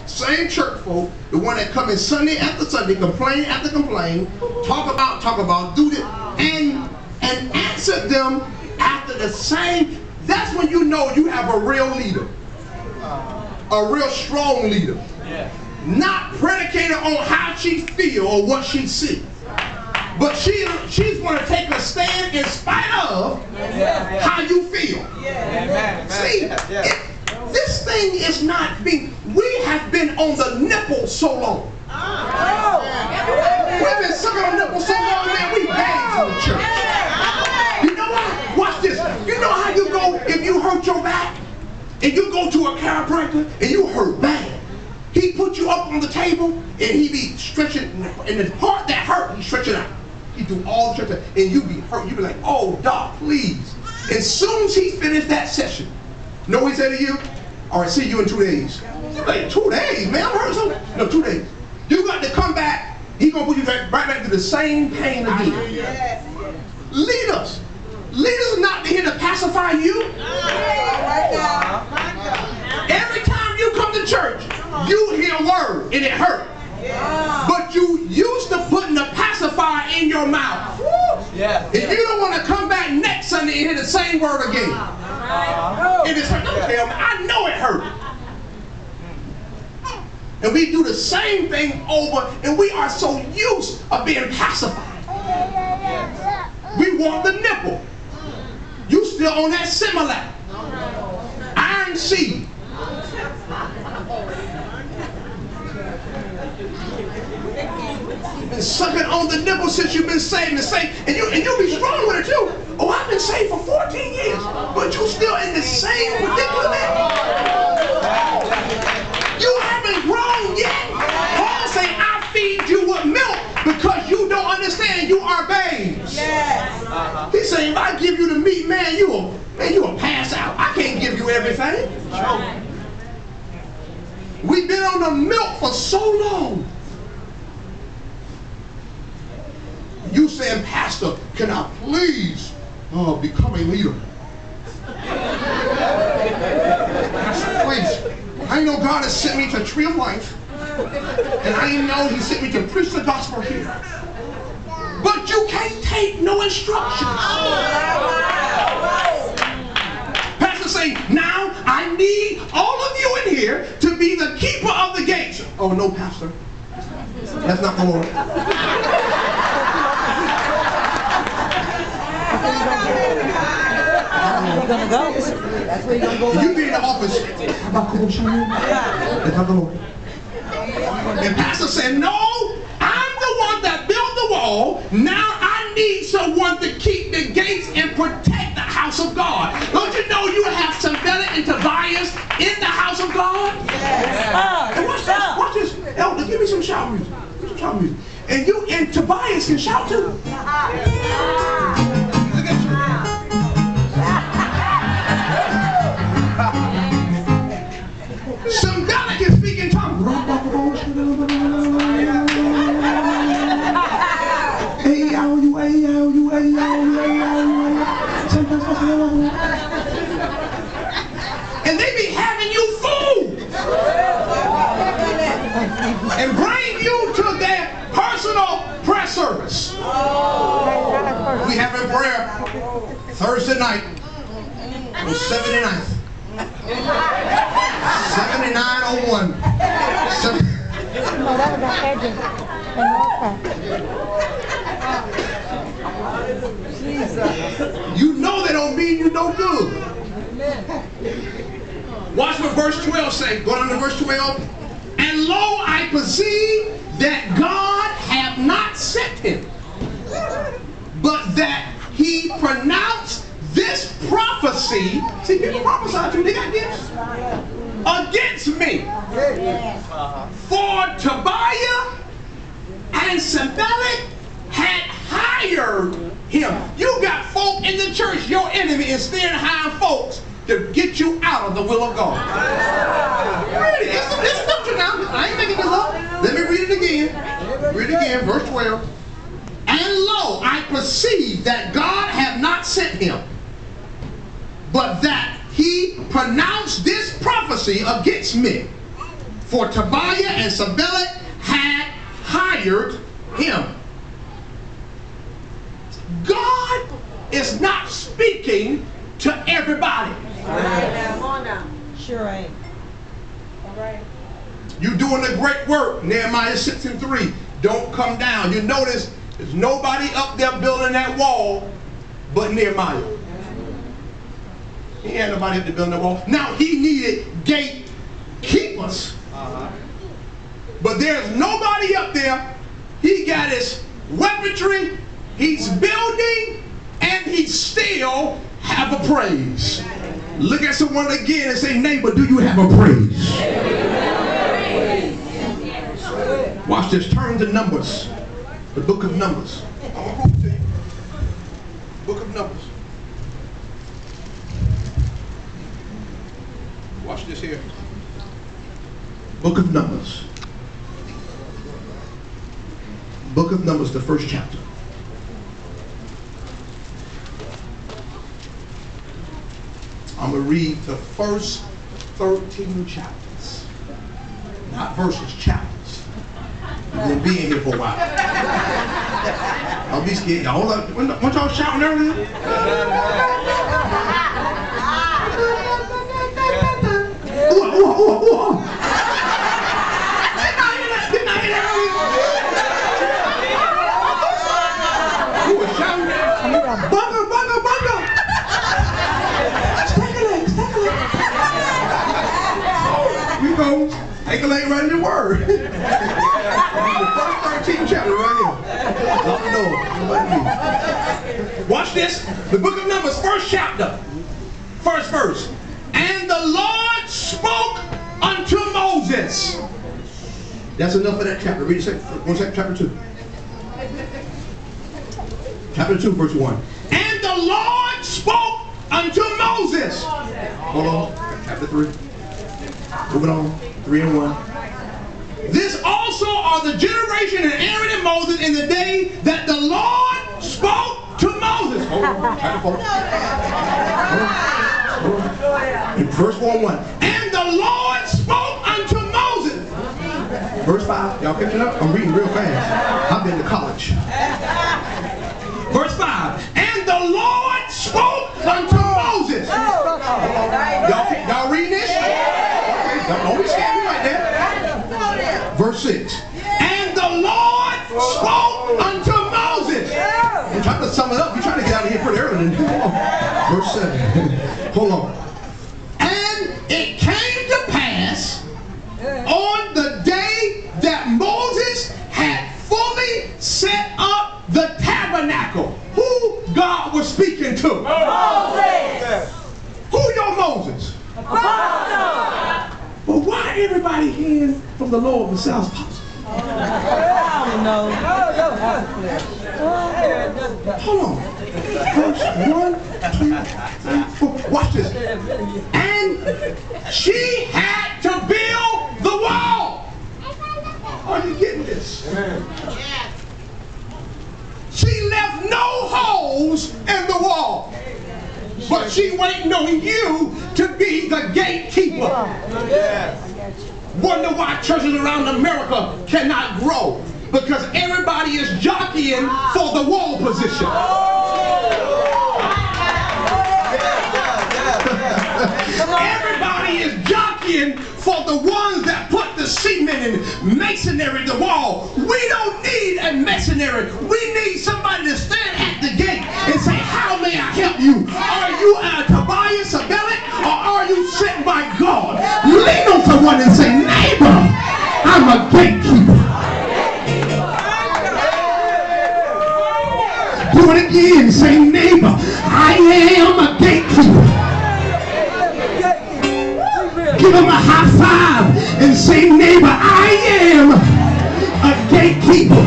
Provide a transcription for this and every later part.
same church folk, the one that come in Sunday after Sunday, complain after complain, talk about, do this, and answer them after the same. That's when you know you have a real leader, a real strong leader. Yeah. Not predicated on how she feel or what she see, but she's going to take a stand in spite of how you feel. Yeah. See, this thing is not being. We have been on the nipple so long. We've been sucking on the nipple so long, man. We babes in the church. You know what? Watch this. You know how you go if you hurt your back and you go to a chiropractor and you hurt bad. He put you up on the table and he be stretching, and the part that hurt, he stretch it out. He do all the stretching, and you be hurt. You be like, oh, doc, please. As soon as he finished that session, know what he said to you? All right, see you in 2 days. You like, 2 days, man? I'm hurt so. No, 2 days. You got to come back. He gonna put you right back to the same pain again. Leaders are not here to pacify you. Every time you come to church, you hear a word and it hurt. But you used to putting the pacifier in your mouth. If you don't want to come back next Sunday and hear the same word again, it is hurt. Don't tell me. I know it hurt. And we do the same thing over, and we are so used of being pacified. We want the nipple. You still on that Similac. Iron seed. Been sucking on the nipple since you've been saved and saved, and you'll be strong with it too. Oh, I've been saved for 14 years, but you still in the same predicament. You haven't grown yet. Paul say, I feed you with milk because you don't understand you are babes. He's saying, if I give you the meat, man, you will pass out. I can't give you everything. We've been on the milk for so long. You saying, Pastor, can I please become a leader? Pastor, please. I know God has sent me to Tree of Life, and I know He sent me to preach the gospel here. But you can't take no instructions. Pastor say, now I need all of you in here to be the keeper of the gates. Oh no, Pastor. That's not the Lord. You're gonna go. That's where you're gonna go. You be in the office. That's not the Lord. And Pastor said, no, I'm the one that built the wall. Now I need someone to keep the gates and protect the house of God. Don't you know you have Sanballat and Tobias in the house of God? And watch this. Watch this. Elder, give me some shout music. Give me some shout music. And Tobias can shout too. Look at you. Sanballat can speak in tongues. And they be having you fooled and bring you to their personal prayer service. We have a prayer Thursday night on 79th. 7901. No, that was that edging. You know they don't mean you no good. Watch what verse 12 say. Go down to verse 12. And lo, I perceive that God hath not sent him, but that he pronounced this prophecy. See, people prophesy to you, they got gifts. Against me. For Tobiah and Sanballat had hired him. You got folk in the church, your enemy is still hiring folks to get you out of the will of God. Really, it's scripture now. I ain't making this up. Let me read it again. Read it again, verse 12. And lo, I perceive that God hath not sent him, but that he pronounced this prophecy against me. for Tobiah and Sanballat had hired him. God is not speaking to everybody. Come on now. Sure ain't. All right. You're doing a great work. Nehemiah 6:3. Don't come down. You notice there's nobody up there building that wall but Nehemiah. He had nobody up there building that wall. Now he needed gatekeepers. But there's nobody up there. He got his weaponry, he's building, and he still have a praise. Look at someone again and say, neighbor, do you have a praise? Watch this. Turn to Numbers. The book of Numbers. I'm going to prove it to you. Book of Numbers. Watch this here. Book of Numbers. Book of Numbers, the first chapter. I'm going to read the first 13 chapters. Not verses, chapters. You're going to be in here for a while. Don't be scared. Y'all, weren't y'all shouting earlier? Ooh. Didn't I hear that earlier? Who was shouting? Bunga, bunga, bunga. We go, take a leg right in the word. The first 13 chapter right here. Watch this. The book of Numbers, first chapter, first verse. And the Lord spoke unto Moses. That's enough of that chapter. Read chapter 2. Chapter 2, verse 1. And the Lord spoke unto Moses. Hold on. Chapter 3. Moving on. 3 and 1. This also are the generation of Aaron and Moses in the day that the Lord spoke to Moses. Hold on. Chapter 4. Hold on. In verse 1. And the Lord spoke unto Moses. Verse 5. Y'all catching up? I'm reading real fast. I've been to college. Verse 5. And the Lord spoke unto Moses. Y'all reading this? Okay, don't be scared right there. Verse 6. And the Lord spoke unto Moses. I'm trying to sum it up. You're trying to get out of here pretty early. Verse 7. Hold on. And it came to pass on the day that Moses had fully set up the tabernacle. Who God was speaking to? Moses. Who your Moses? But why everybody hearing from the Lord besides Apostle? I don't know. Hold on. Verse 1, 2, 3, 4. Watch this. And she had to build the wall. Are you getting this? She left no holes in the wall. But she waiting on you to be the gatekeeper. Wonder why churches around America cannot grow. Because everybody is jockeying for the wall position. Everybody is jockeying for the ones that put the cement and masonry the wall. We don't need a masonry. We need somebody to stand at the gate and say, how may I help you? Are you Tobias or Bellet, or are you sent by God? Lean on someone and say, neighbor, I'm a gatekeeper. Do it again. Say, neighbor, I am a gatekeeper. Give him a high five and say, neighbor, I am a gatekeeper.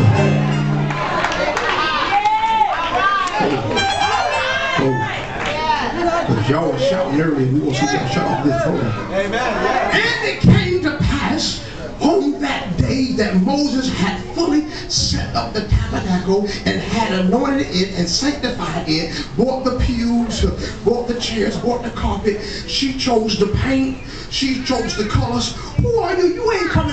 Y'all were shouting earlier. We will see y'all shout off this phone. Amen. And it came to pass on that day that Moses had fully set set up the tabernacle and had anointed it and sanctified it, bought the pews, bought the chairs, bought the carpet. She chose the paint. She chose the colors. Who are you? You ain't coming